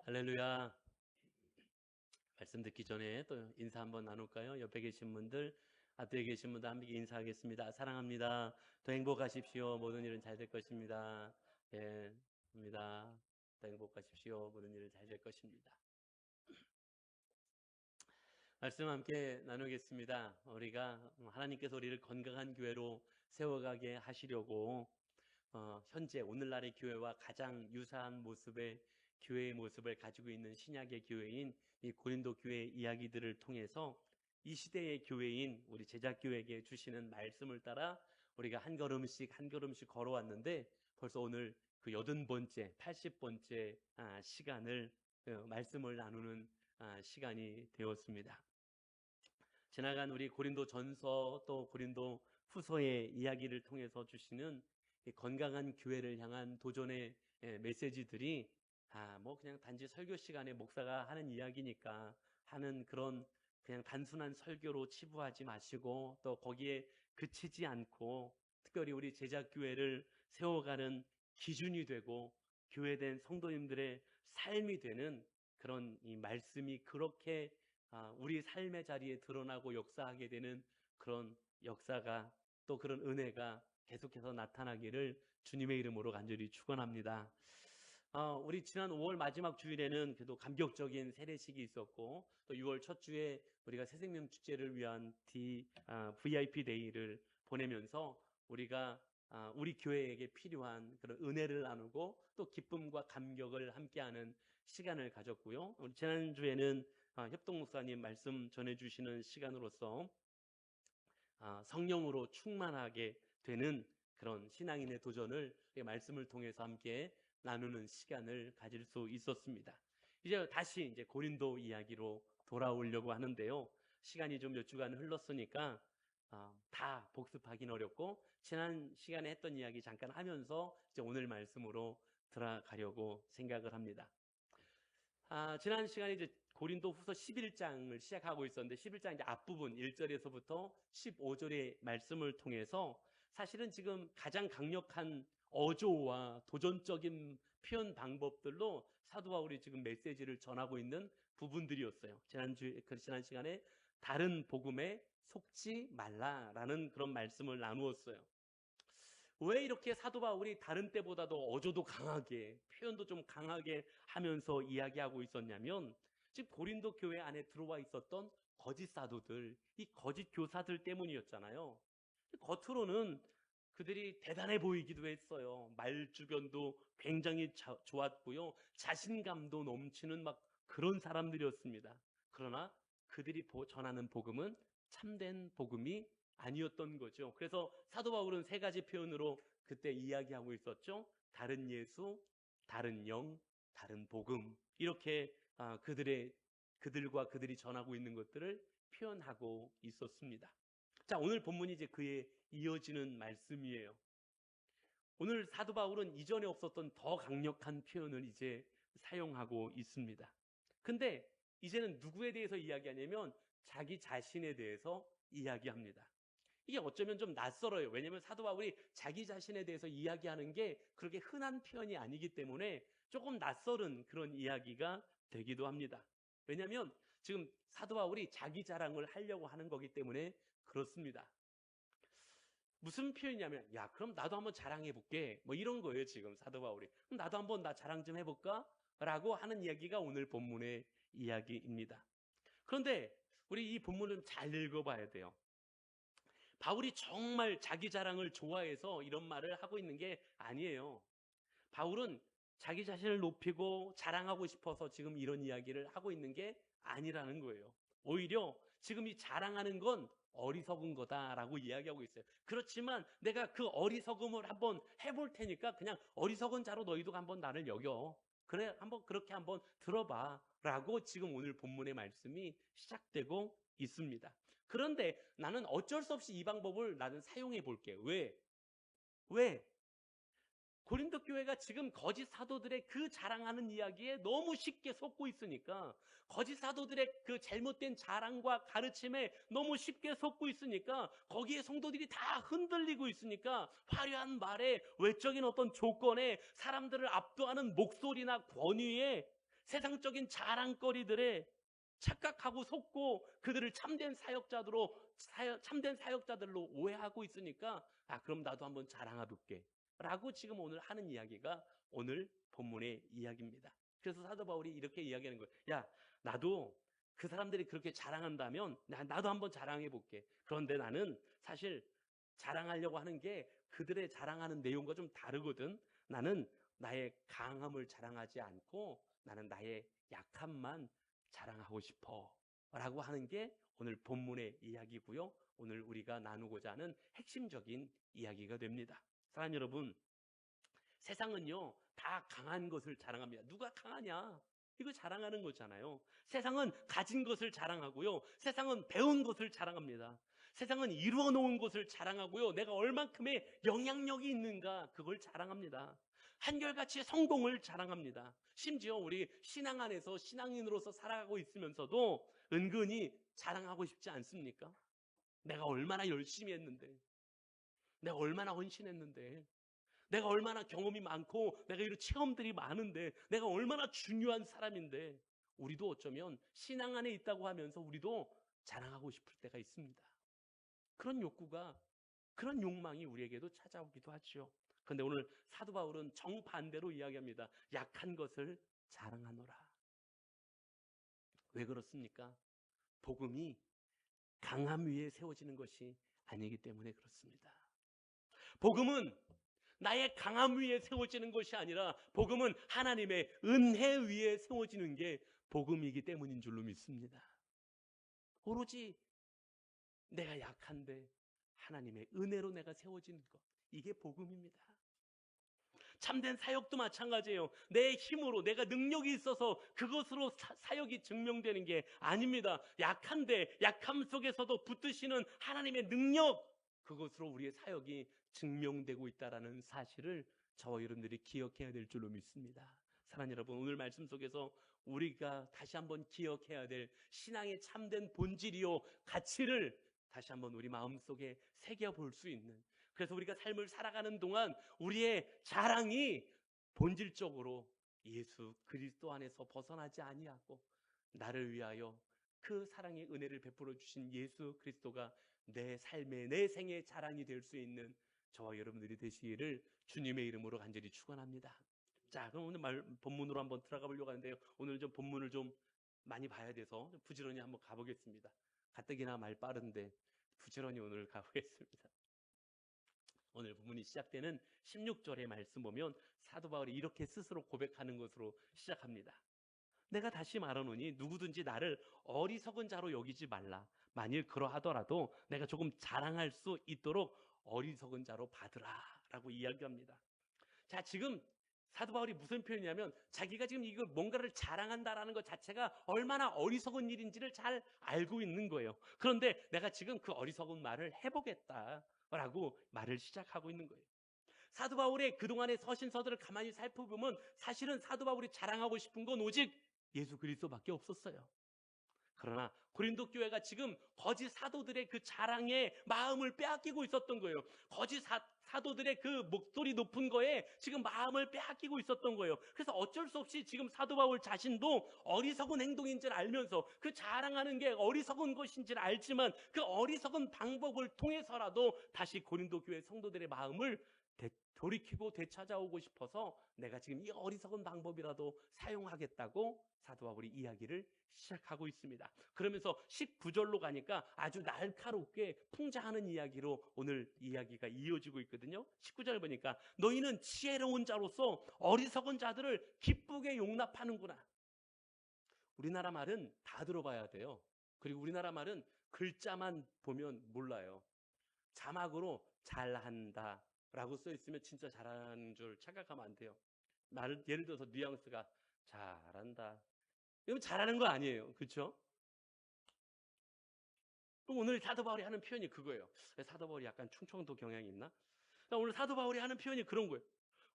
할렐루야. 말씀 듣기 전에 또 인사 한번 나눌까요? 옆에 계신 분들, 앞에 계신 분들 함께 인사하겠습니다. 사랑합니다. 더 행복하십시오. 모든 일은 잘 될 것입니다. 예, 입니다. 더 행복하십시오. 모든 일은 잘 될 것입니다. 말씀 함께 나누겠습니다. 우리가 하나님께서 우리를 건강한 교회로 세워가게 하시려고 현재 오늘날의 교회와 가장 유사한 모습의 교회의 모습을 가지고 있는 신약의 교회인 이 고린도 교회의 이야기들을 통해서 이 시대의 교회인 우리 제자교회에게 주시는 말씀을 따라 우리가 한 걸음씩 한 걸음씩 걸어왔는데 벌써 오늘 그 80번째, 80번째 시간을 말씀을 나누는 시간이 되었습니다. 지나간 우리 고린도 전서 또 고린도 후서의 이야기를 통해서 주시는 이 건강한 교회를 향한 도전의 메시지들이 뭐 그냥 단지 설교 시간에 목사가 하는 이야기니까 하는 그런 그냥 단순한 설교로 치부하지 마시고 또 거기에 그치지 않고 특별히 우리 제자교회를 세워가는 기준이 되고 교회된 성도님들의 삶이 되는 그런 이 말씀이 그렇게 우리 삶의 자리에 드러나고 역사하게 되는 그런 역사가 또 그런 은혜가 계속해서 나타나기를 주님의 이름으로 간절히 축원합니다. 우리 지난 5월 마지막 주일에는 그래도 감격적인 세례식이 있었고 또 6월 첫 주에 우리가 새생명 축제를 위한 VIP 데이를 보내면서 우리가 우리 교회에게 필요한 그런 은혜를 나누고 또 기쁨과 감격을 함께하는 시간을 가졌고요. 우리 지난주에는 협동 목사님 말씀 전해주시는 시간으로서 성령으로 충만하게 되는 그런 신앙인의 도전을 말씀을 통해서 함께 나누는 시간을 가질 수 있었습니다. 이제 다시 이제 고린도 이야기로 돌아오려고 하는데요. 시간이 좀 몇 주간 흘렀으니까 다 복습하기는 어렵고 지난 시간에 했던 이야기 잠깐 하면서 이제 오늘 말씀으로 들어가려고 생각을 합니다. 지난 시간에 이제 고린도 후서 11장을 시작하고 있었는데 11장 이제 앞부분 1절에서부터 15절의 말씀을 통해서 사실은 지금 가장 강력한 어조와 도전적인 표현 방법들로 사도 바울이 지금 메시지를 전하고 있는 부분들이었어요. 지난 시간에 다른 복음에 속지 말라라는 그런 말씀을 나누었어요. 왜 이렇게 사도 바울이 다른 때보다도 어조도 강하게 표현도 좀 강하게 하면서 이야기하고 있었냐면 지금 고린도 교회 안에 들어와 있었던 거짓 사도들, 이 거짓 교사들 때문이었잖아요. 겉으로는 그들이 대단해 보이기도 했어요. 말주변도 굉장히 좋았고요. 자신감도 넘치는 막 그런 사람들이었습니다. 그러나 그들이 전하는 복음은 참된 복음이 아니었던 거죠. 그래서 사도 바울은 세 가지 표현으로 그때 이야기하고 있었죠. 다른 예수, 다른 영, 다른 복음. 이렇게 그들과 그들이 전하고 있는 것들을 표현하고 있었습니다. 자, 오늘 본문이 이제 그에 이어지는 말씀이에요. 오늘 사도 바울은 이전에 없었던 더 강력한 표현을 이제 사용하고 있습니다. 근데 이제는 누구에 대해서 이야기하냐면 자기 자신에 대해서 이야기합니다. 이게 어쩌면 좀 낯설어요. 왜냐하면 사도 바울이 자기 자신에 대해서 이야기하는 게 그렇게 흔한 표현이 아니기 때문에 조금 낯설은 그런 이야기가 되기도 합니다. 왜냐하면 지금 사도 바울이 자기 자랑을 하려고 하는 거기 때문에 그렇습니다. 무슨 표현이냐면 야 그럼 나도 한번 자랑해 볼게 뭐 이런 거예요. 지금 사도 바울이 그럼 나도 한번 나 자랑 좀 해볼까? 라고 하는 이야기가 오늘 본문의 이야기입니다. 그런데 우리 이 본문을 잘 읽어봐야 돼요. 바울이 정말 자기 자랑을 좋아해서 이런 말을 하고 있는 게 아니에요. 바울은 자기 자신을 높이고 자랑하고 싶어서 지금 이런 이야기를 하고 있는 게 아니라는 거예요. 오히려 지금 이 자랑하는 건 어리석은 거다라고 이야기하고 있어요. 그렇지만 내가 그 어리석음을 한번 해볼 테니까 그냥 어리석은 자로 너희도 한번 나를 여겨. 그래, 한번 그렇게 한번 들어봐. 라고 지금 오늘 본문의 말씀이 시작되고 있습니다. 그런데 나는 어쩔 수 없이 이 방법을 나는 사용해 볼게. 왜? 왜? 고린도 교회가 지금 거짓 사도들의 그 자랑하는 이야기에 너무 쉽게 속고 있으니까 거짓 사도들의 그 잘못된 자랑과 가르침에 너무 쉽게 속고 있으니까 거기에 성도들이 다 흔들리고 있으니까 화려한 말에 외적인 어떤 조건에 사람들을 압도하는 목소리나 권위에 세상적인 자랑거리들에 착각하고 속고 그들을 참된 사역자들로 오해하고 있으니까 그럼 나도 한번 자랑해 볼게 라고 지금 오늘 하는 이야기가 오늘 본문의 이야기입니다. 그래서 사도 바울이 이렇게 이야기하는 거예요. 야, 나도 그 사람들이 그렇게 자랑한다면 나도 한번 자랑해 볼게. 그런데 나는 사실 자랑하려고 하는 게 그들의 자랑하는 내용과 좀 다르거든. 나는 나의 강함을 자랑하지 않고 나는 나의 약함만 자랑하고 싶어 라고 하는 게 오늘 본문의 이야기고요. 오늘 우리가 나누고자 하는 핵심적인 이야기가 됩니다. 사랑 여러분, 세상은요 다 강한 것을 자랑합니다. 누가 강하냐? 이거 자랑하는 거잖아요. 세상은 가진 것을 자랑하고요. 세상은 배운 것을 자랑합니다. 세상은 이루어 놓은 것을 자랑하고요. 내가 얼만큼의 영향력이 있는가 그걸 자랑합니다. 한결같이 성공을 자랑합니다. 심지어 우리 신앙 안에서 신앙인으로서 살아가고 있으면서도 은근히 자랑하고 싶지 않습니까? 내가 얼마나 열심히 했는데, 내가 얼마나 헌신했는데, 내가 얼마나 경험이 많고 내가 이런 체험들이 많은데 내가 얼마나 중요한 사람인데 우리도 어쩌면 신앙 안에 있다고 하면서 우리도 자랑하고 싶을 때가 있습니다. 그런 욕구가, 그런 욕망이 우리에게도 찾아오기도 하죠. 그런데 오늘 사도 바울은 정반대로 이야기합니다. 약한 것을 자랑하노라. 왜 그렇습니까? 복음이 강함 위에 세워지는 것이 아니기 때문에 그렇습니다. 복음은 나의 강함 위에 세워지는 것이 아니라 복음은 하나님의 은혜 위에 세워지는 게 복음이기 때문인 줄로 믿습니다. 오로지 내가 약한데 하나님의 은혜로 내가 세워지는 것, 이게 복음입니다. 참된 사역도 마찬가지예요. 내 힘으로 내가 능력이 있어서 그것으로 사역이 증명되는 게 아닙니다. 약한데 약함 속에서도 붙드시는 하나님의 능력, 그것으로 우리의 사역이 증명되고 있다는 사실을 저와 여러분들이 기억해야 될 줄로 믿습니다. 사랑하는 여러분, 오늘 말씀 속에서 우리가 다시 한번 기억해야 될 신앙의 참된 본질이요 가치를 다시 한번 우리 마음속에 새겨볼 수 있는, 그래서 우리가 삶을 살아가는 동안 우리의 자랑이 본질적으로 예수 그리스도 안에서 벗어나지 아니하고 나를 위하여 그 사랑의 은혜를 베풀어 주신 예수 그리스도가 내 삶의, 내 생의 자랑이 될 수 있는 저와 여러분들이 되시기를 주님의 이름으로 간절히 축원합니다. 자, 그럼 오늘 본문으로 한번 들어가 보려고 하는데요. 오늘 좀 본문을 좀 많이 봐야 돼서 좀 부지런히 한번 가보겠습니다. 가뜩이나 말 빠른데 부지런히 오늘 가보겠습니다. 오늘 본문이 시작되는 16절의 말씀 보면 사도 바울이 이렇게 스스로 고백하는 것으로 시작합니다. 내가 다시 말하노니 누구든지 나를 어리석은 자로 여기지 말라. 만일 그러하더라도 내가 조금 자랑할 수 있도록 어리석은 자로 받으라 라고 이야기합니다. 자, 지금 사도 바울이 무슨 표현이냐면 자기가 지금 이거 뭔가를 자랑한다라는 것 자체가 얼마나 어리석은 일인지를 잘 알고 있는 거예요. 그런데 내가 지금 그 어리석은 말을 해보겠다라고 말을 시작하고 있는 거예요. 사도 바울의 그동안의 서신서들을 가만히 살펴보면 사실은 사도 바울이 자랑하고 싶은 건 오직 예수 그리스도밖에 없었어요. 그러나 고린도 교회가 지금 거짓 사도들의 그 자랑에 마음을 빼앗기고 있었던 거예요. 거짓 사도들의 그 목소리 높은 거에 지금 마음을 빼앗기고 있었던 거예요. 그래서 어쩔 수 없이 지금 사도 바울 자신도 어리석은 행동인 줄 알면서 그 자랑하는 게 어리석은 것인 줄 알지만 그 어리석은 방법을 통해서라도 다시 고린도 교회 성도들의 마음을 돌이키고 되찾아오고 싶어서 내가 지금 이 어리석은 방법이라도 사용하겠다고 사도 바울이 이야기를 시작하고 있습니다. 그러면서 19절로 가니까 아주 날카롭게 풍자하는 이야기로 오늘 이야기가 이어지고 있거든요. 19절 보니까 너희는 지혜로운 자로서 어리석은 자들을 기쁘게 용납하는구나. 우리나라 말은 다 들어봐야 돼요. 그리고 우리나라 말은 글자만 보면 몰라요. 자막으로 잘한다 라고 써 있으면 진짜 잘하는 줄 착각하면 안 돼요. 예를 들어서 뉘앙스가 잘한다, 이건 잘하는 거 아니에요. 그렇죠? 오늘 사도 바울이 하는 표현이 그거예요. 사도 바울이 약간 충청도 경향이 있나? 오늘 사도 바울이 하는 표현이 그런 거예요.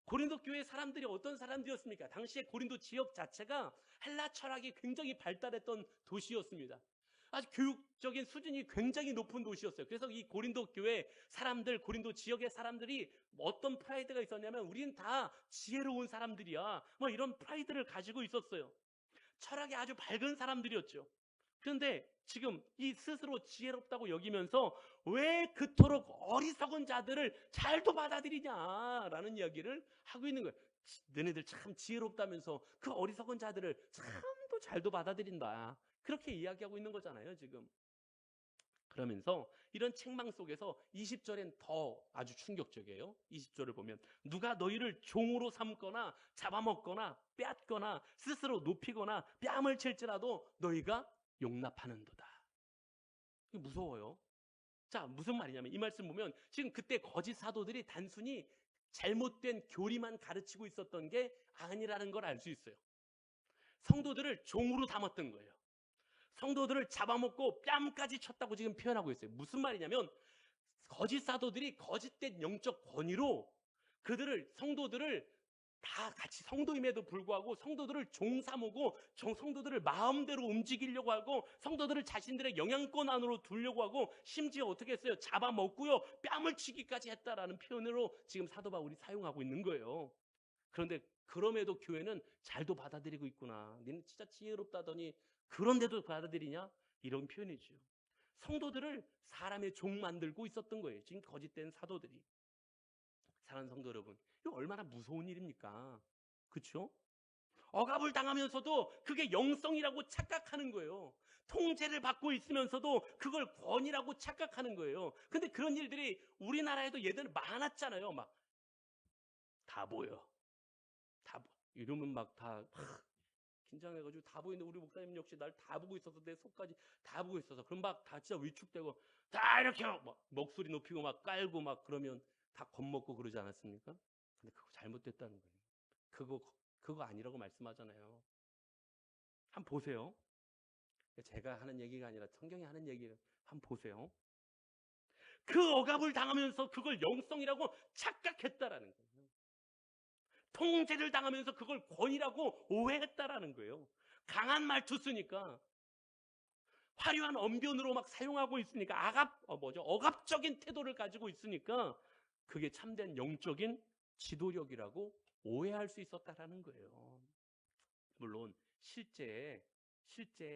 고린도 교회 사람들이 어떤 사람들이었습니까? 당시에 고린도 지역 자체가 헬라 철학이 굉장히 발달했던 도시였습니다. 아주 교육적인 수준이 굉장히 높은 도시였어요. 그래서 이 고린도 교회 사람들, 고린도 지역의 사람들이 어떤 프라이드가 있었냐면 우리는 다 지혜로운 사람들이야, 뭐 이런 프라이드를 가지고 있었어요. 철학이 아주 밝은 사람들이었죠. 그런데 지금 이 스스로 지혜롭다고 여기면서 왜 그토록 어리석은 자들을 잘도 받아들이냐라는 이야기를 하고 있는 거예요. 너네들 참 지혜롭다면서 그 어리석은 자들을 참도 잘도 받아들인다. 그렇게 이야기하고 있는 거잖아요, 지금. 그러면서 이런 책망 속에서 20절엔 더 아주 충격적이에요. 20절을 보면 누가 너희를 종으로 삼거나 잡아먹거나 빼앗거나 스스로 높이거나 뺨을 칠지라도 너희가 용납하는도다. 이게 무서워요. 자, 무슨 말이냐면 이 말씀 보면 지금 그때 거짓 사도들이 단순히 잘못된 교리만 가르치고 있었던 게 아니라는 걸 알 수 있어요. 성도들을 종으로 삼았던 거예요. 성도들을 잡아먹고 뺨까지 쳤다고 지금 표현하고 있어요. 무슨 말이냐면 거짓 사도들이 거짓된 영적 권위로 성도들을 다 같이 성도임에도 불구하고 성도들을 종 삼고 성도들을 마음대로 움직이려고 하고 성도들을 자신들의 영향권 안으로 두려고 하고 심지어 어떻게 했어요? 잡아먹고요. 뺨을 치기까지 했다라는 표현으로 지금 사도 바울이 사용하고 있는 거예요. 그런데 그럼에도 교회는 잘도 받아들이고 있구나. 너는 진짜 지혜롭다더니 그런데도 받아들이냐? 이런 표현이죠. 성도들을 사람의 종 만들고 있었던 거예요. 지금 거짓된 사도들이. 사랑하는 성도 여러분, 이거 얼마나 무서운 일입니까? 그렇죠? 억압을 당하면서도 그게 영성이라고 착각하는 거예요. 통제를 받고 있으면서도 그걸 권위라고 착각하는 거예요. 근데 그런 일들이 우리나라에도 예전에 많았잖아요. 막 다 보여. 이러면 막 다 긴장해가지고 다 보이는데 우리 목사님 역시 날 다 보고 있어서 내 속까지 다 보고 있어서 그럼 막 다 진짜 위축되고 다 이렇게 막 목소리 높이고 막 깔고 막 그러면 다 겁먹고 그러지 않았습니까? 근데 그거 잘못됐다는 거예요. 그거 아니라고 말씀하잖아요. 한번 보세요. 제가 하는 얘기가 아니라 성경이 하는 얘기를 한번 보세요. 그 억압을 당하면서 그걸 영성이라고 착각했다라는 거예요. 통제를 당하면서 그걸 권위라고 오해했다라는 거예요. 강한 말투 쓰니까 화려한 언변으로 막 사용하고 있으니까 억압적인 태도를 가지고 있으니까 그게 참된 영적인 지도력이라고 오해할 수 있었다라는 거예요. 물론 실제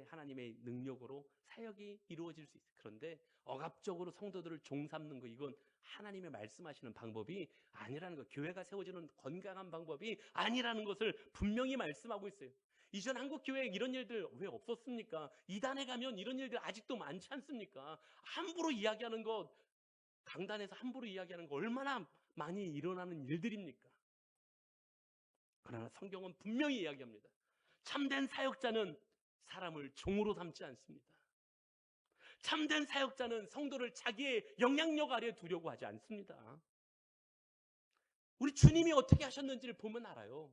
하나님의 능력으로 사역이 이루어질 수 있어요. 그런데 억압적으로 성도들을 종삼는 거 이건 하나님의 말씀하시는 방법이 아니라는 거, 교회가 세워지는 건강한 방법이 아니라는 것을 분명히 말씀하고 있어요. 이전 한국 교회에 이런 일들 왜 없었습니까? 이단에 가면 이런 일들 아직도 많지 않습니까? 함부로 이야기하는 것, 강단에서 함부로 이야기하는 거 얼마나 많이 일어나는 일들입니까? 그러나 성경은 분명히 이야기합니다. 참된 사역자는 사람을 종으로 삼지 않습니다. 참된 사역자는 성도를 자기의 영향력 아래 두려고 하지 않습니다. 우리 주님이 어떻게 하셨는지를 보면 알아요.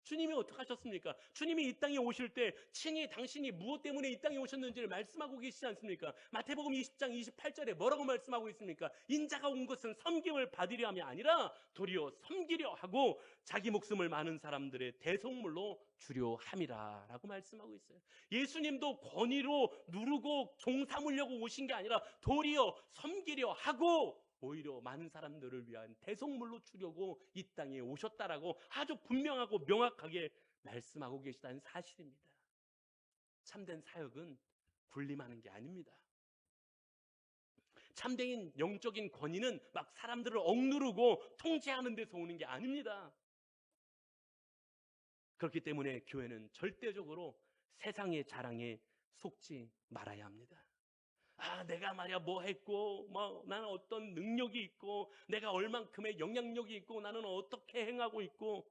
주님이 어떻게 하셨습니까? 주님이 이 땅에 오실 때 친히 당신이 무엇 때문에 이 땅에 오셨는지를 말씀하고 계시지 않습니까? 마태복음 20장 28절에 뭐라고 말씀하고 있습니까? 인자가 온 것은 섬김을 받으려 함이 아니라 도리어 섬기려 하고 자기 목숨을 많은 사람들의 대속물로 주려 함이라 라고 말씀하고 있어요. 예수님도 권위로 누르고 종 삼으려고 오신 게 아니라 도리어 섬기려 하고 오히려 많은 사람들을 위한 대속물로 주려고 이 땅에 오셨다라고 아주 분명하고 명확하게 말씀하고 계시다는 사실입니다. 참된 사역은 군림하는 게 아닙니다. 참된 영적인 권위는 막 사람들을 억누르고 통제하는 데서 오는 게 아닙니다. 그렇기 때문에 교회는 절대적으로 세상의 자랑에 속지 말아야 합니다. 내가 말이야 뭐 했고, 나는 어떤 능력이 있고, 내가 얼만큼의 영향력이 있고, 나는 어떻게 행하고 있고,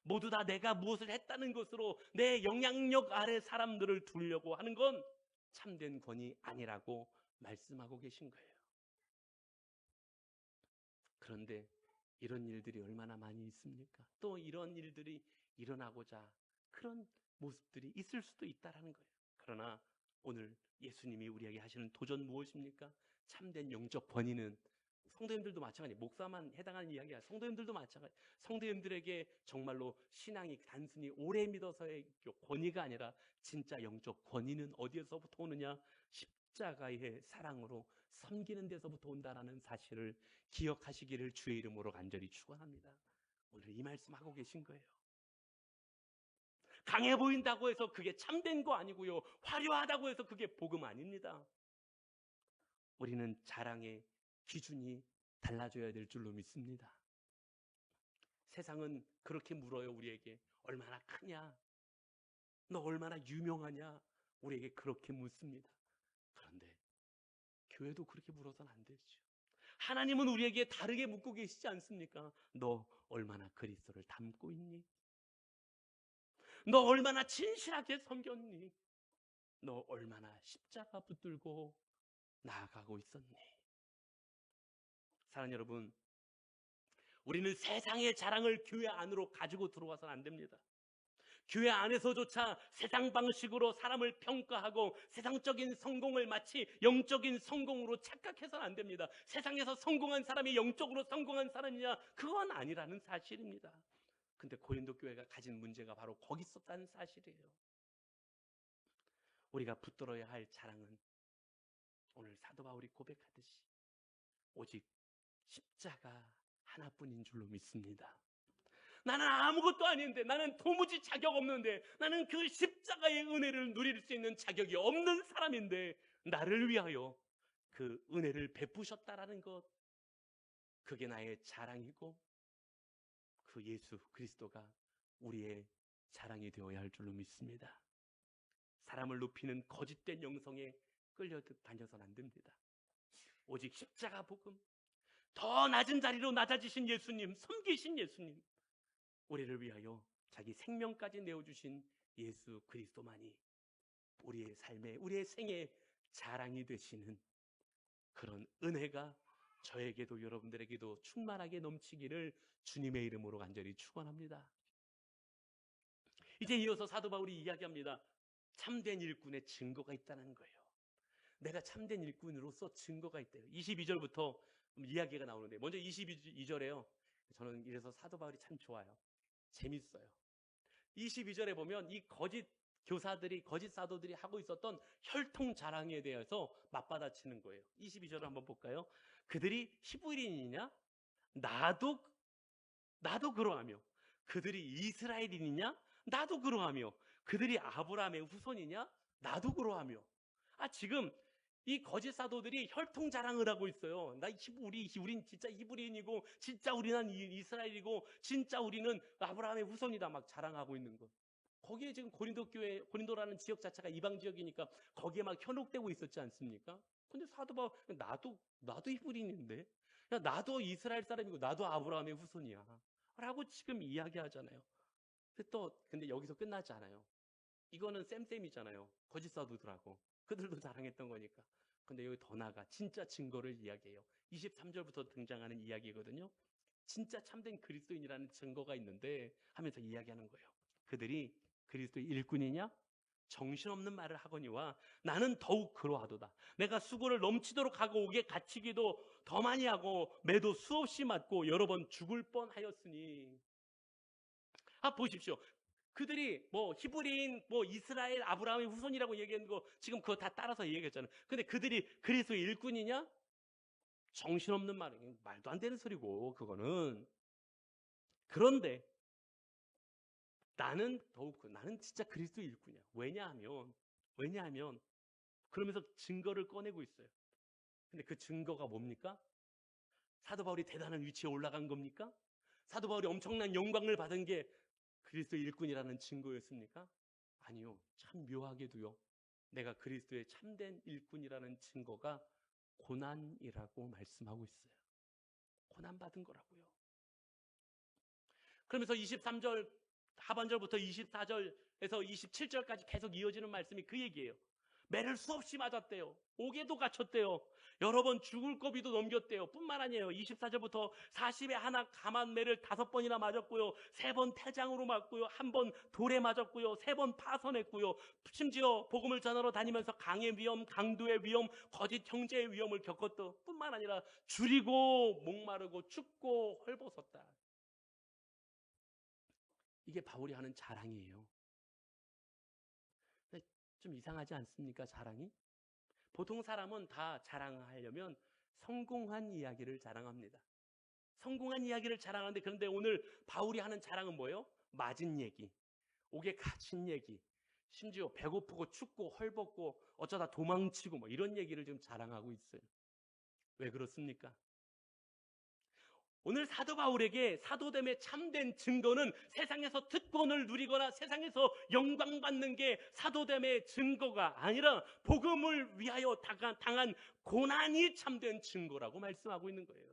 모두 다 내가 무엇을 했다는 것으로 내 영향력 아래 사람들을 두려고 하는 건 참된 권위 아니라고 말씀하고 계신 거예요. 그런데 이런 일들이 얼마나 많이 있습니까? 또 이런 일들이 일어나고자 그런 모습들이 있을 수도 있다라는 거예요. 그러나 오늘 예수님이 우리에게 하시는 도전 무엇입니까? 참된 영적 권위는 성도님들도 마찬가지, 목사만 해당하는 이야기야. 성도님들도 마찬가지. 성도님들에게 정말로 신앙이 단순히 오래 믿어서의 권위가 아니라 진짜 영적 권위는 어디에서부터 오느냐? 십자가의 사랑으로 섬기는 데서부터 온다라는 사실을 기억하시기를 주의 이름으로 간절히 축원합니다. 오늘 이 말씀하고 계신 거예요. 강해 보인다고 해서 그게 참된 거 아니고요. 화려하다고 해서 그게 복음 아닙니다. 우리는 자랑의 기준이 달라져야 될 줄로 믿습니다. 세상은 그렇게 물어요, 우리에게. 얼마나 크냐? 너 얼마나 유명하냐? 우리에게 그렇게 묻습니다. 그런데 교회도 그렇게 물어서는 안 되죠. 하나님은 우리에게 다르게 묻고 계시지 않습니까? 너 얼마나 그리스도를 닮고 있니? 너 얼마나 진실하게 섬겼니? 너 얼마나 십자가 붙들고 나아가고 있었니? 사랑하는 여러분, 우리는 세상의 자랑을 교회 안으로 가지고 들어와서는 안 됩니다. 교회 안에서조차 세상 방식으로 사람을 평가하고 세상적인 성공을 마치 영적인 성공으로 착각해서는 안 됩니다. 세상에서 성공한 사람이 영적으로 성공한 사람이냐? 그건 아니라는 사실입니다. 근데 고린도 교회가 가진 문제가 바로 거기 있었다는 사실이에요. 우리가 붙들어야 할 자랑은 오늘 사도 바울이 고백하듯이 오직 십자가 하나뿐인 줄로 믿습니다. 나는 아무것도 아닌데, 나는 도무지 자격 없는데, 나는 그 십자가의 은혜를 누릴 수 있는 자격이 없는 사람인데 나를 위하여 그 은혜를 베푸셨다라는 것, 그게 나의 자랑이고 그 예수 그리스도가 우리의 자랑이 되어야 할 줄로 믿습니다. 사람을 높이는 거짓된 영성에 끌려다녀서는 안 됩니다. 오직 십자가 복음, 더 낮은 자리로 낮아지신 예수님, 섬기신 예수님, 우리를 위하여 자기 생명까지 내어주신 예수 그리스도만이 우리의 삶에, 우리의 생에 자랑이 되시는 그런 은혜가 저에게도 여러분들에게도 충만하게 넘치기를 주님의 이름으로 간절히 축원합니다. 이제 이어서 사도 바울이 이야기합니다. 참된 일꾼의 증거가 있다는 거예요. 내가 참된 일꾼으로서 증거가 있대요. 22절부터 이야기가 나오는데, 먼저 22절에요. 저는 이래서 사도 바울이 참 좋아요. 재밌어요. 22절에 보면 이 거짓 교사들이, 거짓 사도들이 하고 있었던 혈통 자랑에 대해서 맞받아치는 거예요. 22절을 한번 볼까요? 그들이 히브리인이냐? 나도 그러하며. 그들이 이스라엘인이냐? 나도 그러하며. 그들이 아브라함의 후손이냐? 나도 그러하며. 지금 이 거짓 사도들이 혈통 자랑을 하고 있어요. 우린 진짜 히브리인이고, 진짜 우리는 이스라엘이고, 진짜 우리는 아브라함의 후손이다 막 자랑하고 있는 거. 거기에 지금 고린도라는 지역 자체가 이방 지역이니까 거기에 막 현혹되고 있었지 않습니까? 근데 사도 바울, 나도 히브리인인데, 나도 이스라엘 사람이고, 나도 아브라함의 후손이야 라고 지금 이야기하잖아요. 근데 여기서 끝나지 않아요. 이거는 쌤쌤이잖아요. 거짓 사도들하고. 그들도 자랑했던 거니까. 근데 여기 더 나아가 진짜 증거를 이야기해요. 23절부터 등장하는 이야기거든요. 진짜 참된 그리스도인이라는 증거가 있는데 하면서 이야기하는 거예요. 그들이 그리스도의 일꾼이냐? 정신없는 말을 하거니와 나는 더욱 그러하도다. 내가 수고를 넘치도록 하고 옥에 갇히기도 더 많이 하고 매도 수없이 맞고 여러 번 죽을 뻔하였으니. 보십시오. 그들이 히브리인, 이스라엘, 아브라함의 후손이라고 얘기하는 거 지금 그거 다 따라서 얘기했잖아요. 근데 그들이 그리스도의 일꾼이냐? 정신없는 말이에요. 말도 안 되는 소리고 그거는. 그런데 나는 진짜 그리스도의 일꾼이야. 왜냐하면 그러면서 증거를 꺼내고 있어요. 근데 그 증거가 뭡니까? 사도 바울이 대단한 위치에 올라간 겁니까? 사도 바울이 엄청난 영광을 받은 게 그리스도의 일꾼이라는 증거였습니까? 아니요. 참 묘하게도요. 내가 그리스도의 참된 일꾼이라는 증거가 고난이라고 말씀하고 있어요. 고난받은 거라고요. 그러면서 23절 하반절부터 24절에서 27절까지 계속 이어지는 말씀이 그 얘기예요. 매를 수없이 맞았대요. 옥에도 갇혔대요. 여러 번 죽을 고비도 넘겼대요. 뿐만 아니에요. 24절부터 40에 하나 감한 매를 5번이나 맞았고요. 3번 태장으로 맞고요. 1번 돌에 맞았고요. 3번 파선했고요. 심지어 복음을 전하러 다니면서 강의 위험, 강도의 위험, 거짓 형제의 위험을 겪었던 뿐만 아니라 줄이고 목마르고 춥고 헐벗었다. 이게 바울이 하는 자랑이에요. 좀 이상하지 않습니까? 자랑이? 보통 사람은 다 자랑하려면 성공한 이야기를 자랑합니다. 성공한 이야기를 자랑하는데, 그런데 오늘 바울이 하는 자랑은 뭐예요? 맞은 얘기. 옥에 갇힌 얘기, 심지어 배고프고 춥고 헐벗고 어쩌다 도망치고 뭐 이런 얘기를 지금 자랑하고 있어요. 왜 그렇습니까? 오늘 사도 바울에게 사도됨의 참된 증거는 세상에서 특권을 누리거나 세상에서 영광받는 게 사도됨의 증거가 아니라 복음을 위하여 당한 고난이 참된 증거라고 말씀하고 있는 거예요.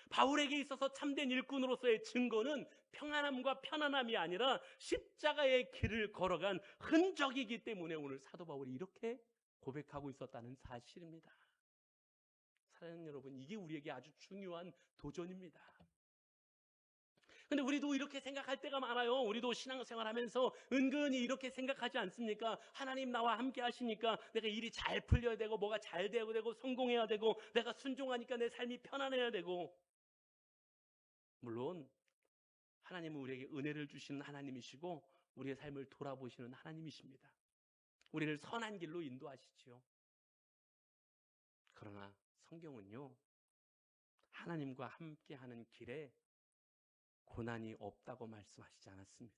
바울에게 있어서 참된 일꾼으로서의 증거는 평안함과 편안함이 아니라 십자가의 길을 걸어간 흔적이기 때문에 오늘 사도 바울이 이렇게 고백하고 있었다는 사실입니다. 사랑하는 여러분, 이게 우리에게 아주 중요한 도전입니다. 근데 우리도 이렇게 생각할 때가 많아요. 우리도 신앙생활 하면서 은근히 이렇게 생각하지 않습니까? 하나님 나와 함께 하시니까 내가 일이 잘 풀려야 되고 뭐가 잘 되고 성공해야 되고 내가 순종하니까 내 삶이 편안해야 되고. 물론 하나님은 우리에게 은혜를 주시는 하나님이시고 우리의 삶을 돌아보시는 하나님이십니다. 우리를 선한 길로 인도하시지요. 그러나 성경은요, 하나님과 함께하는 길에 고난이 없다고 말씀하시지 않았습니다.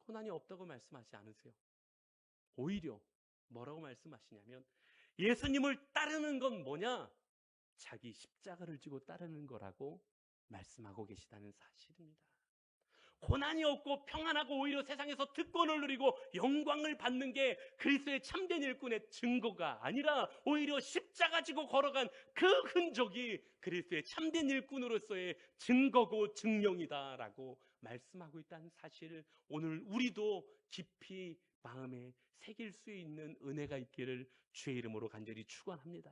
고난이 없다고 말씀하지 않으세요. 오히려 뭐라고 말씀하시냐면 예수님을 따르는 건 뭐냐? 자기 십자가를 지고 따르는 거라고 말씀하고 계시다는 사실입니다. 고난이 없고 평안하고 오히려 세상에서 특권을 누리고 영광을 받는 게 그리스도의 참된 일꾼의 증거가 아니라 오히려 십자가 지고 걸어간 그 흔적이 그리스도의 참된 일꾼으로서의 증거고 증명이다라고 말씀하고 있다는 사실을 오늘 우리도 깊이 마음에 새길 수 있는 은혜가 있기를 주의 이름으로 간절히 축원합니다.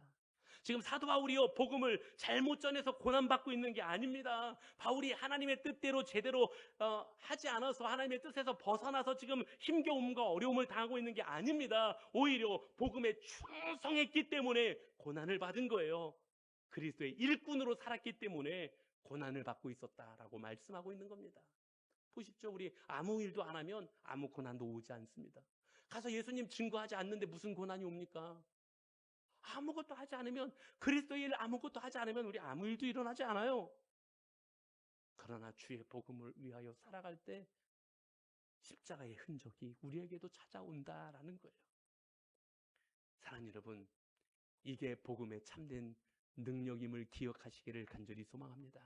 지금 사도 바울이요, 복음을 잘못 전해서 고난받고 있는 게 아닙니다. 바울이 하나님의 뜻대로 제대로 하지 않아서 하나님의 뜻에서 벗어나서 지금 힘겨움과 어려움을 당하고 있는 게 아닙니다. 오히려 복음에 충성했기 때문에 고난을 받은 거예요. 그리스도의 일꾼으로 살았기 때문에 고난을 받고 있었다라고 말씀하고 있는 겁니다. 보십시오. 우리 아무 일도 안 하면 아무 고난도 오지 않습니다. 가서 예수님 증거하지 않는데 무슨 고난이 옵니까? 아무것도 하지 않으면, 그리스도의 일 아무것도 하지 않으면 우리 아무 일도 일어나지 않아요. 그러나 주의 복음을 위하여 살아갈 때 십자가의 흔적이 우리에게도 찾아온다라는 거예요. 사랑하는 여러분, 이게 복음의 참된 능력임을 기억하시기를 간절히 소망합니다.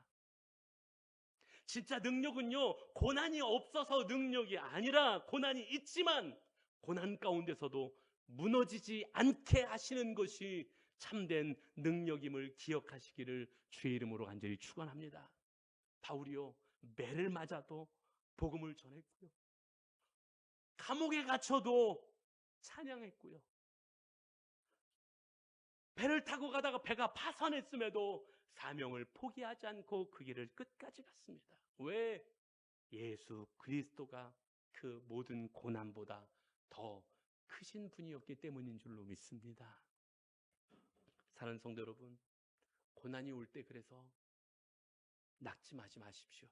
진짜 능력은요, 고난이 없어서 능력이 아니라 고난이 있지만 고난 가운데서도 무너지지 않게 하시는 것이 참된 능력임을 기억하시기를 주의 이름으로 간절히 축원합니다. 바울이요, 매를 맞아도 복음을 전했고요, 감옥에 갇혀도 찬양했고요, 배를 타고 가다가 배가 파선했음에도 사명을 포기하지 않고 그 길을 끝까지 갔습니다. 왜? 예수 그리스도가 그 모든 고난보다 더 크신 분이었기 때문인 줄로 믿습니다. 사랑하는 성도 여러분, 고난이 올 때 그래서 낙심하지 마십시오.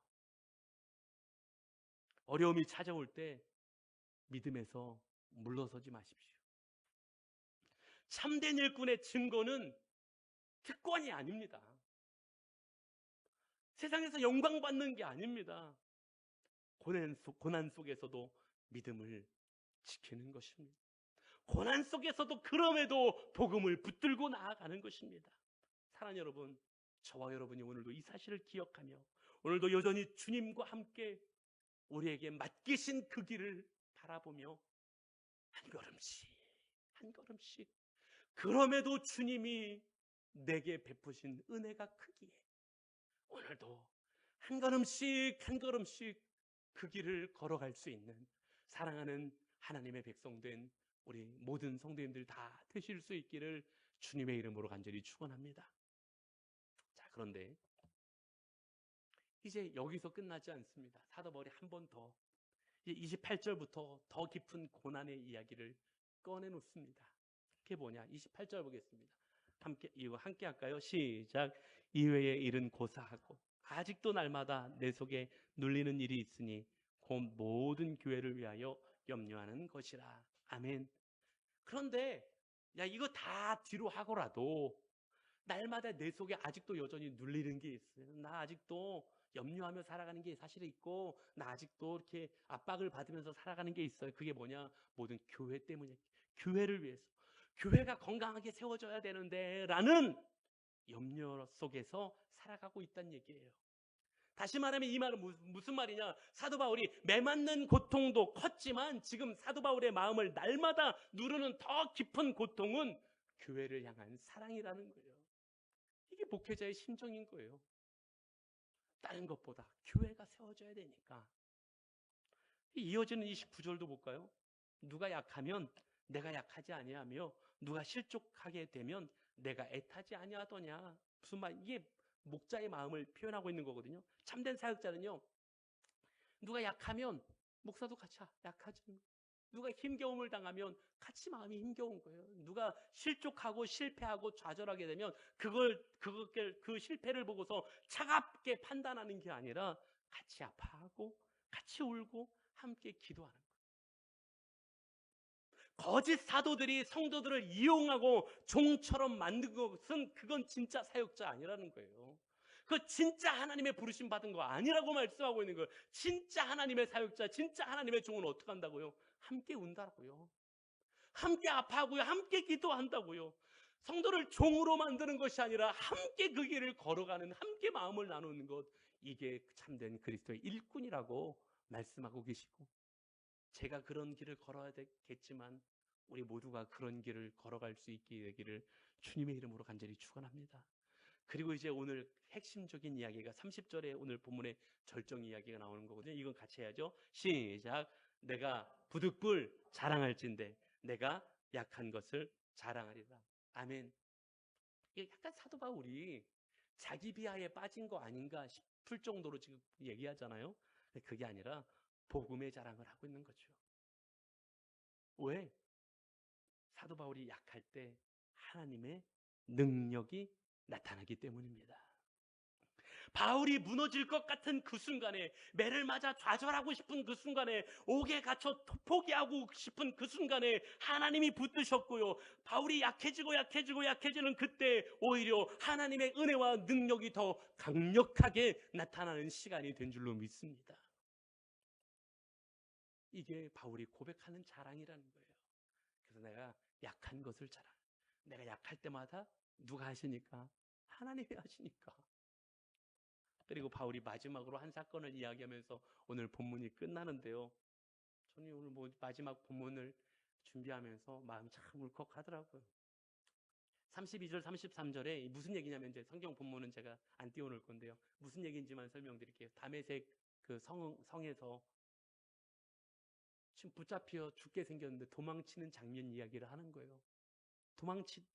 어려움이 찾아올 때 믿음에서 물러서지 마십시오. 참된 일꾼의 증거는 특권이 아닙니다. 세상에서 영광받는 게 아닙니다. 고난 속에서도 믿음을 지키는 것입니다. 고난 속에서도 그럼에도 복음을 붙들고 나아가는 것입니다. 사랑하는 여러분, 저와 여러분이 오늘도 이 사실을 기억하며 오늘도 여전히 주님과 함께 우리에게 맡기신 그 길을 바라보며 한 걸음씩 한 걸음씩, 그럼에도 주님이 내게 베푸신 은혜가 크기에 오늘도 한 걸음씩 한 걸음씩 그 길을 걸어갈 수 있는 사랑하는 하나님의 백성된 우리 모든 성도님들 다 되실 수 있기를 주님의 이름으로 간절히 축원합니다. 자, 그런데 이제 여기서 끝나지 않습니다. 사도 바울이 한 번 더 28절부터 더 깊은 고난의 이야기를 꺼내놓습니다. 그게 뭐냐? 28절 보겠습니다. 함께 할까요? 시작. 이외의 일은 고사하고 아직도 날마다 내 속에 눌리는 일이 있으니 곧 모든 교회를 위하여 염려하는 것이라. 아멘. 그런데 이거 다 뒤로 하고라도 날마다 내 속에 아직도 여전히 눌리는 게 있어요. 나 아직도 염려하며 살아가는 게 사실 있고, 나 아직도 이렇게 압박을 받으면서 살아가는 게 있어요. 그게 뭐냐? 모든 교회 때문에, 교회를 위해서, 교회가 건강하게 세워져야 되는데 라는 염려 속에서 살아가고 있다는 얘기예요. 다시 말하면 이 말은 무슨 말이냐? 사도 바울이 매맞는 고통도 컸지만 지금 사도 바울의 마음을 날마다 누르는 더 깊은 고통은 교회를 향한 사랑이라는 거예요. 이게 목회자의 심정인 거예요. 다른 것보다 교회가 세워져야 되니까. 이어지는 29절도 볼까요? 누가 약하면 내가 약하지 아니하며 누가 실족하게 되면 내가 애타지 아니하더냐. 무슨 말? 이게 목자의 마음을 표현하고 있는 거거든요. 참된 사역자는요, 누가 약하면 목사도 같이 약하지. 누가 힘겨움을 당하면 같이 마음이 힘겨운 거예요. 누가 실족하고 실패하고 좌절하게 되면 그 실패를 보고서 차갑게 판단하는 게 아니라 같이 아파하고 같이 울고 함께 기도하는 거예요. 거짓 사도들이 성도들을 이용하고 종처럼 만든 것은 그건 진짜 사역자 아니라는 거예요. 그 진짜 하나님의 부르심 받은 거 아니라고 말씀하고 있는 거예요. 진짜 하나님의 사역자, 진짜 하나님의 종은 어떻게 한다고요? 함께 운다고요. 함께 아파하고요. 함께 기도한다고요. 성도를 종으로 만드는 것이 아니라 함께 그 길을 걸어가는, 함께 마음을 나누는 것, 이게 참된 그리스도의 일꾼이라고 말씀하고 계시고, 제가 그런 길을 걸어야 되겠지만 우리 모두가 그런 길을 걸어갈 수 있게 되기를 주님의 이름으로 간절히 축원합니다. 그리고 이제 오늘 핵심적인 이야기가 30절에 오늘 본문의 절정 이야기가 나오는 거거든요. 이건 같이 해야죠. 시작. 내가 부득불 자랑할진대 내가 약한 것을 자랑하리라. 아멘. 이게 약간 사도 바울이 자기 비하에 빠진 거 아닌가 싶을 정도로 지금 얘기하잖아요. 근데 그게 아니라 복음의 자랑을 하고 있는 거죠. 왜? 사도 바울이 약할 때 하나님의 능력이 나타나기 때문입니다. 바울이 무너질 것 같은 그 순간에, 매를 맞아 좌절하고 싶은 그 순간에, 옥에 갇혀 포기하고 싶은 그 순간에 하나님이 붙드셨고요. 바울이 약해지는 그때 오히려 하나님의 은혜와 능력이 더 강력하게 나타나는 시간이 된 줄로 믿습니다. 이게 바울이 고백하는 자랑이라는 거예요. 그래서 내가 약한 것을 자랑. 내가 약할 때마다 누가 하시니까? 하나님이 하시니까. 그리고 바울이 마지막으로 한 사건을 이야기하면서 오늘 본문이 끝나는데요. 저는 오늘 마지막 본문을 준비하면서 마음 참 울컥하더라고요. 32절, 33절에 무슨 얘기냐면, 이제 성경 본문은 제가 안 띄워놓을 건데요. 무슨 얘기인지만 설명드릴게요. 다메섹 그 성에서 지금 붙잡혀 죽게 생겼는데 도망치는 장면 이야기를 하는 거예요.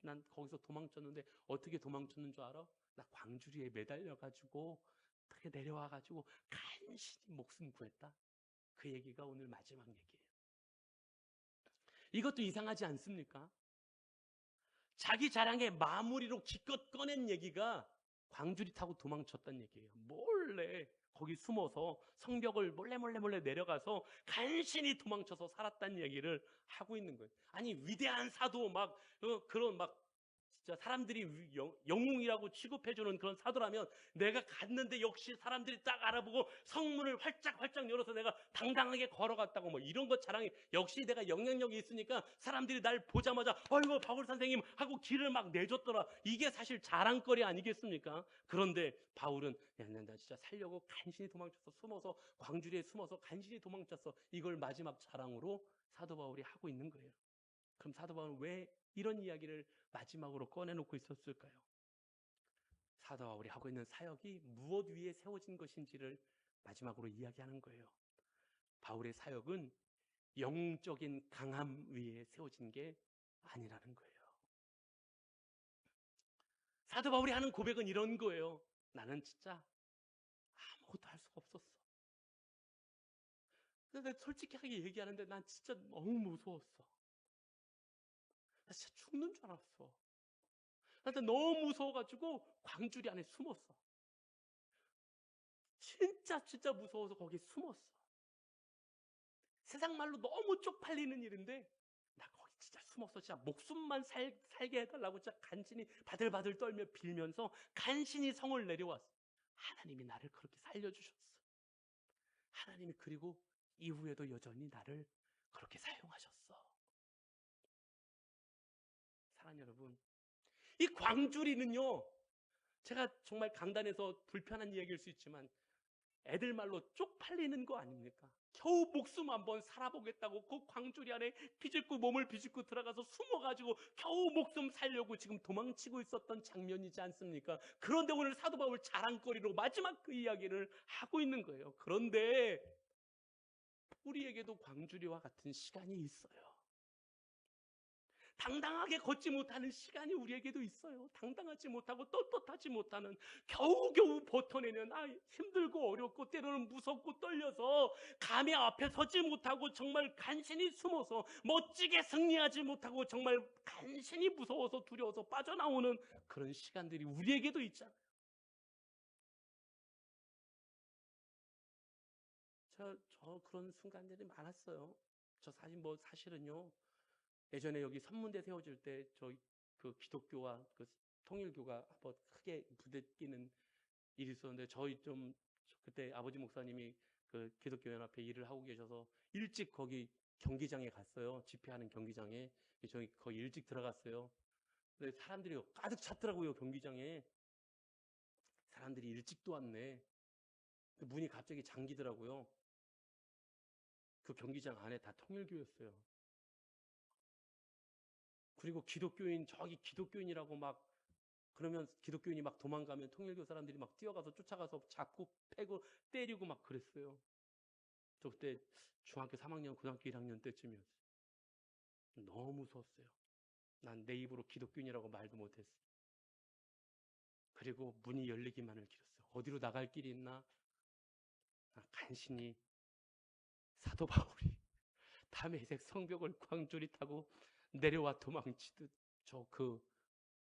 난 거기서 도망쳤는데 어떻게 도망쳤는 줄 알아? 나 광주리에 매달려가지고 어떻게 내려와가지고 간신히 목숨 구했다. 그 얘기가 오늘 마지막 얘기예요. 이것도 이상하지 않습니까? 자기 자랑의 마무리로 기껏 꺼낸 얘기가 광주리 타고 도망쳤다는 얘기예요. 몰래 거기 숨어서 성벽을 몰래 내려가서 간신히 도망쳐서 살았다는 얘기를 하고 있는 거예요. 아니, 위대한 사도 그런 진짜 사람들이 영웅이라고 취급해주는 그런 사도라면 내가 갔는데 역시 사람들이 딱 알아보고 성문을 활짝 열어서 내가 당당하게 걸어갔다고 이런 것 자랑이, 역시 내가 영향력이 있으니까 사람들이 날 보자마자 아이고 바울 선생님 하고 길을 막 내줬더라. 이게 사실 자랑거리 아니겠습니까? 그런데 바울은 나 진짜 살려고 간신히 도망쳤어. 숨어서 광주리에 숨어서 간신히 도망쳤어. 이걸 마지막 자랑으로 사도 바울이 하고 있는 거예요. 그럼 사도 바울은 왜 이런 이야기를 마지막으로 꺼내놓고 있었을까요? 사도 바울이 하고 있는 사역이 무엇 위에 세워진 것인지를 마지막으로 이야기하는 거예요. 바울의 사역은 영적인 강함 위에 세워진 게 아니라는 거예요. 사도 바울이 하는 고백은 이런 거예요. 나는 진짜 아무것도 할 수가 없었어. 근데 솔직하게 얘기하는데 난 진짜 너무 무서웠어. 나 진짜 죽는 줄 알았어. 나한테 너무 무서워가지고 광주리 안에 숨었어. 진짜 무서워서 거기 숨었어. 세상 말로 너무 쪽팔리는 일인데 나 거기 진짜 숨어서 진짜 목숨만 살게 해달라고 진짜 간신히 바들바들 떨며 빌면서 간신히 성을 내려왔어. 하나님이 나를 그렇게 살려주셨어. 하나님이 그리고 이후에도 여전히 나를 그렇게 사용하셨어. 사랑하는 여러분, 이 광주리는요, 제가 정말 강단에서 불편한 이야기일 수 있지만 애들 말로 쪽팔리는 거 아닙니까? 겨우 목숨 한번 살아보겠다고 그 광주리 안에 몸을 비집고 들어가서 숨어가지고 겨우 목숨 살려고 지금 도망치고 있었던 장면이지 않습니까? 그런데 오늘 사도 바울 자랑거리로 마지막 그 이야기를 하고 있는 거예요. 그런데 우리에게도 광주리와 같은 시간이 있어요. 당당하게 걷지 못하는 시간이 우리에게도 있어요. 당당하지 못하고 떳떳하지 못하는, 겨우겨우 버텨내는, 힘들고 어렵고 때로는 무섭고 떨려서 감히 앞에 서지 못하고 정말 간신히 숨어서 멋지게 승리하지 못하고 정말 간신히 무서워서 두려워서 빠져나오는 그런 시간들이 우리에게도 있잖아요. 저 그런 순간들이 많았어요. 저 사실은요, 예전에 여기 선문대 세워질 때 저희 그 기독교와 그 통일교가 한번 크게 부대끼는 일이 있었는데, 저희 좀 그때 아버지 목사님이 그 기독교 연합회 일을 하고 계셔서 일찍 거기 경기장에 갔어요. 집회하는 경기장에. 저희 거의 일찍 들어갔어요. 근데 사람들이 가득 찼더라고요. 경기장에 사람들이 일찍도 왔네. 문이 갑자기 잠기더라고요. 그 경기장 안에 다 통일교였어요. 그리고 저기 기독교인이라고 막 그러면 기독교인이 막 도망가면 통일교 사람들이 막 뛰어가서 쫓아가서 잡고 패고 때리고 막 그랬어요. 저 그때 중학교 3학년, 고등학교 1학년 때쯤이었어요. 너무 무서웠어요. 난 내 입으로 기독교인이라고 말도 못했어요. 그리고 문이 열리기만을 기렸어요. 어디로 나갈 길이 있나? 간신히 사도 바울이 담에색 성벽을 광주리 타고 내려와 도망치듯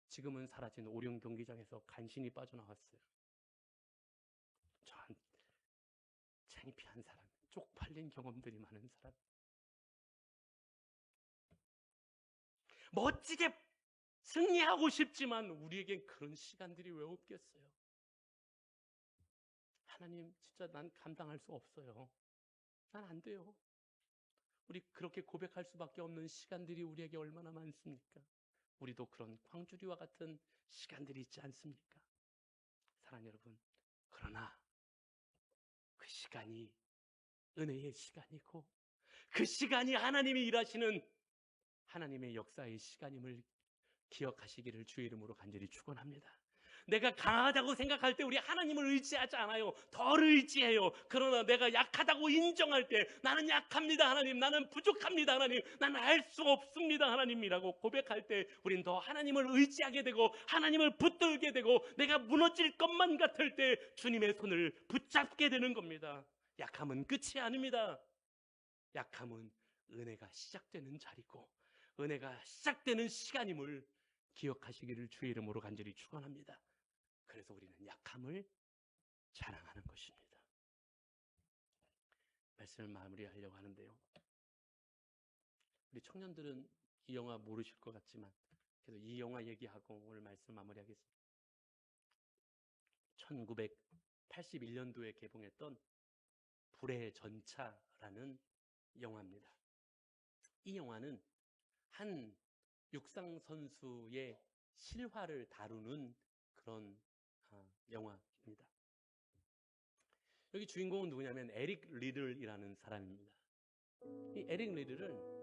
지금은 사라진 오령 경기장에서 간신히 빠져나왔어요. 전 창피한 사람, 쪽팔린 경험들이 많은 사람, 멋지게 승리하고 싶지만 우리에겐 그런 시간들이 왜 없겠어요? 하나님, 진짜 난 감당할 수 없어요. 난 안 돼요. 우리 그렇게 고백할 수밖에 없는 시간들이 우리에게 얼마나 많습니까? 우리도 그런 광주리와 같은 시간들이 있지 않습니까? 사랑하는 여러분, 그러나 그 시간이 은혜의 시간이고 그 시간이 하나님이 일하시는 하나님의 역사의 시간임을 기억하시기를 주의 이름으로 간절히 축원합니다. 내가 강하다고 생각할 때 우리 하나님을 의지하지 않아요. 덜 의지해요. 그러나 내가 약하다고 인정할 때 나는 약합니다 하나님, 나는 부족합니다 하나님, 나는 할 수 없습니다 하나님이라고 고백할 때 우린 더 하나님을 의지하게 되고 하나님을 붙들게 되고 내가 무너질 것만 같을 때 주님의 손을 붙잡게 되는 겁니다. 약함은 끝이 아닙니다. 약함은 은혜가 시작되는 자리고 은혜가 시작되는 시간임을 기억하시기를 주의 이름으로 간절히 축원합니다. 그래서 우리는 약함을 자랑하는 것입니다. 말씀을 마무리하려고 하는데요. 우리 청년들은 이 영화 모르실 것 같지만 그래도 이 영화 얘기하고 오늘 말씀 마무리하겠습니다. 1981년도에 개봉했던 불의 전차라는 영화입니다. 이 영화는 한 육상 선수의 실화를 다루는 그런 영화입니다. 여기 주인공은 누구냐면 에릭 리들이라는 사람입니다. 이 에릭 리들은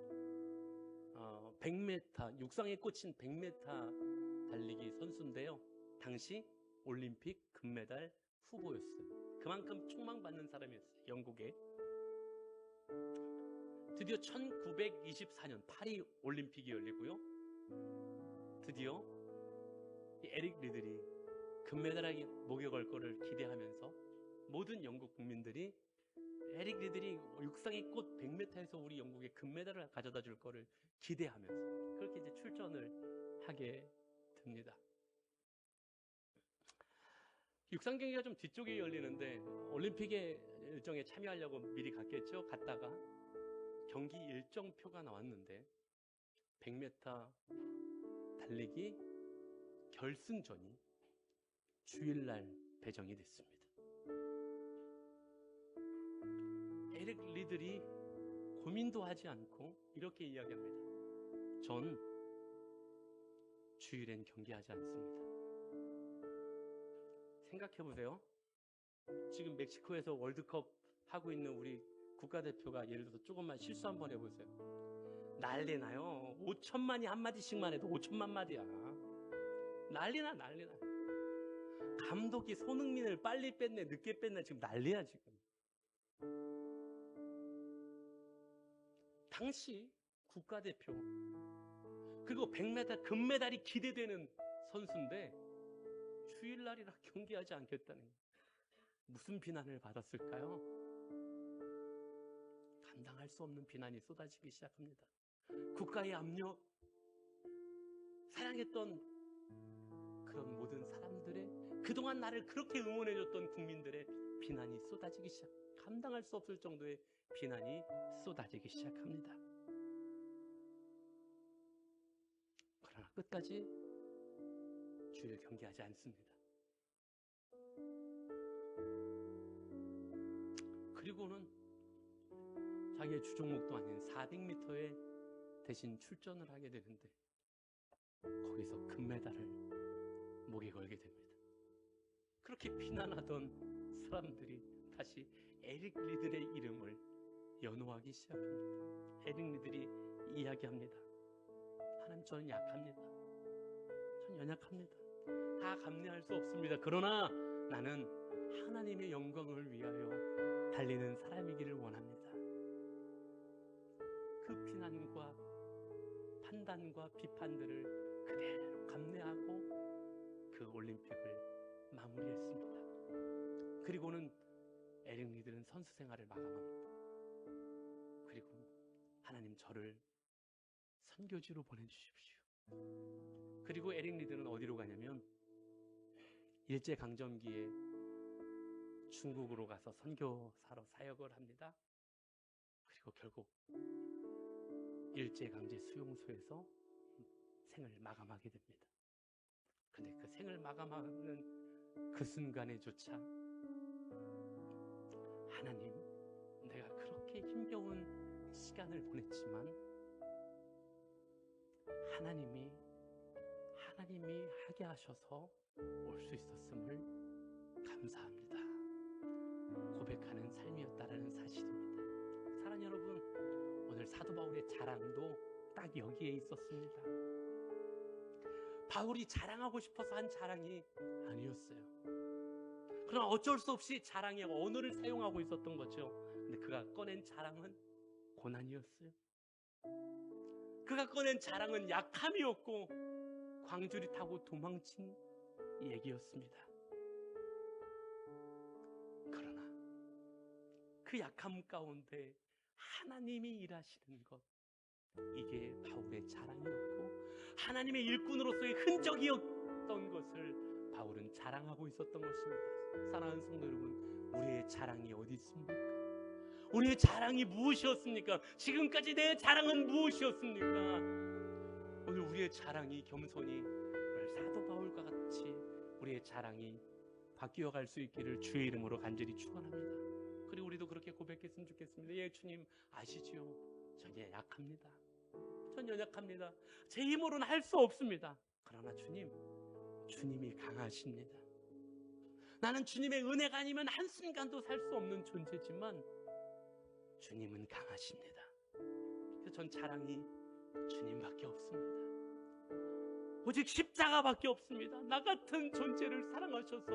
100m, 육상에 꽂힌 100m 달리기 선수인데요. 당시 올림픽 금메달 후보였어요. 그만큼 촉망받는 사람이었어요. 영국에. 드디어 1924년 파리 올림픽이 열리고요. 드디어 이 에릭 리들이 금메달에 목에 걸 거를 기대하면서 모든 영국 국민들이 에릭 리들이 육상의 꽃 100m에서 우리 영국에 금메달을 가져다 줄 거를 기대하면서 그렇게 이제 출전을 하게 됩니다. 육상 경기가 좀 뒤쪽에 열리는데 올림픽의 일정에 참여하려고 미리 갔겠죠. 갔다가 경기 일정표가 나왔는데 100m 달리기 결승전이 주일날 배정이 됐습니다. 에릭 리들이 고민도 하지 않고 이렇게 이야기합니다. 전 주일엔 경기하지 않습니다. 생각해보세요. 지금 멕시코에서 월드컵 하고 있는 우리 국가대표가 예를 들어서 조금만 실수 한번 해보세요. 난리 나요. 5천만이 한마디씩만 해도 5천만 마디야. 난리나. 감독이 손흥민을 빨리 뺐네 늦게 뺐네 지금 난리야 지금. 당시 국가대표 그리고 100m 금메달이 기대되는 선수인데 주일날이라 경기하지 않겠다는 무슨 비난을 받았을까요? 감당할 수 없는 비난이 쏟아지기 시작합니다. 국가의 압력, 사랑했던 그런 모든 사람들의 그동안 나를 그렇게 응원해줬던 국민들의 비난이 쏟아지기 시작. 감당할 수 없을 정도의 비난이 쏟아지기 시작합니다. 그러나 끝까지 주일 경기하지 않습니다. 그리고는 자기의 주종목도 아닌 400m에 대신 출전을 하게 되는데 거기서 금메달을 목에 걸게 됩니다. 그렇게 비난하던 사람들이 다시 에릭 리들의 이름을 연호하기 시작합니다. 에릭 리들이 이야기합니다. 하나님, 저는 약합니다. 전 연약합니다. 다 감내할 수 없습니다. 그러나 나는 하나님의 영광을 위하여 달리는 사람이기를 원합니다. 그 비난과 판단과 비판들을 그대로 감내하고 그 올림픽을 마무리했습니다. 그리고는 에릭 리들은 선수 생활을 마감합니다. 그리고 하나님, 저를 선교지로 보내주십시오. 그리고 에릭 리들은 어디로 가냐면 일제강점기에 중국으로 가서 선교사로 사역을 합니다. 그리고 결국 일제강제 수용소에서 생을 마감하게 됩니다. 근데 그 생을 마감하는 그 순간에조차 하나님, 내가 그렇게 힘겨운 시간을 보냈지만 하나님이 하게 하셔서 올 수 있었음을 감사합니다. 고백하는 삶이었다라는 사실입니다. 사랑하는 여러분, 오늘 사도 바울의 자랑도 딱 여기에 있었습니다. 바울이 자랑하고 싶어서 한 자랑이 아니었어요. 그러나 어쩔 수 없이 자랑의 언어를 사용하고 있었던 거죠. 근데 그가 꺼낸 자랑은 고난이었어요. 그가 꺼낸 자랑은 약함이었고 광주리 타고 도망친 얘기였습니다. 그러나 그 약함 가운데 하나님이 일하시는 것, 이게 바울의 자랑이었고 하나님의 일꾼으로서의 흔적이었던 것을 바울은 자랑하고 있었던 것입니다. 사랑하는 성도 여러분, 우리의 자랑이 어디 있습니까? 우리의 자랑이 무엇이었습니까? 지금까지 내 자랑은 무엇이었습니까? 오늘 우리의 자랑이 겸손히 오늘 사도 바울과 같이 우리의 자랑이 바뀌어갈 수 있기를 주의 이름으로 간절히 축원합니다. 그리고 우리도 그렇게 고백했으면 좋겠습니다. 예, 주님 아시지요? 전 약합니다. 전 연약합니다. 제 힘으로는 할 수 없습니다. 그러나 주님이 강하십니다. 나는 주님의 은혜가 아니면 한순간도 살 수 없는 존재지만 주님은 강하십니다. 그래서 전 자랑이 주님밖에 없습니다. 오직 십자가밖에 없습니다. 나 같은 존재를 사랑하셔서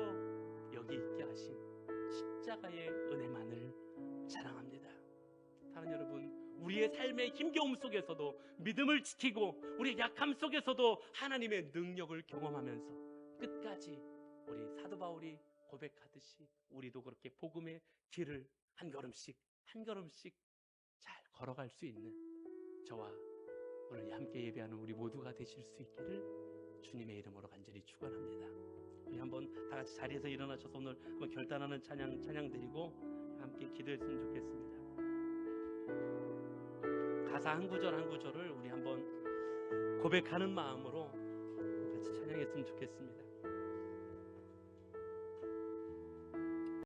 여기 있게 하신 십자가의 은혜만을 자랑합니다. 사랑하는 여러분, 우리의 삶의 힘겨움 속에서도 믿음을 지키고 우리의 약함 속에서도 하나님의 능력을 경험하면서 끝까지 우리 사도 바울이 고백하듯이 우리도 그렇게 복음의 길을 한 걸음씩 잘 걸어갈 수 있는 저와 오늘 함께 예배하는 우리 모두가 되실 수 있기를 주님의 이름으로 간절히 축원합니다. 우리 한번 다 같이 자리에서 일어나셔서 오늘 한번 결단하는 찬양 드리고 함께 기도했으면 좋겠습니다. 가사 한 구절 한 구절을 우리 한번 고백하는 마음으로 같이 찬양했으면 좋겠습니다.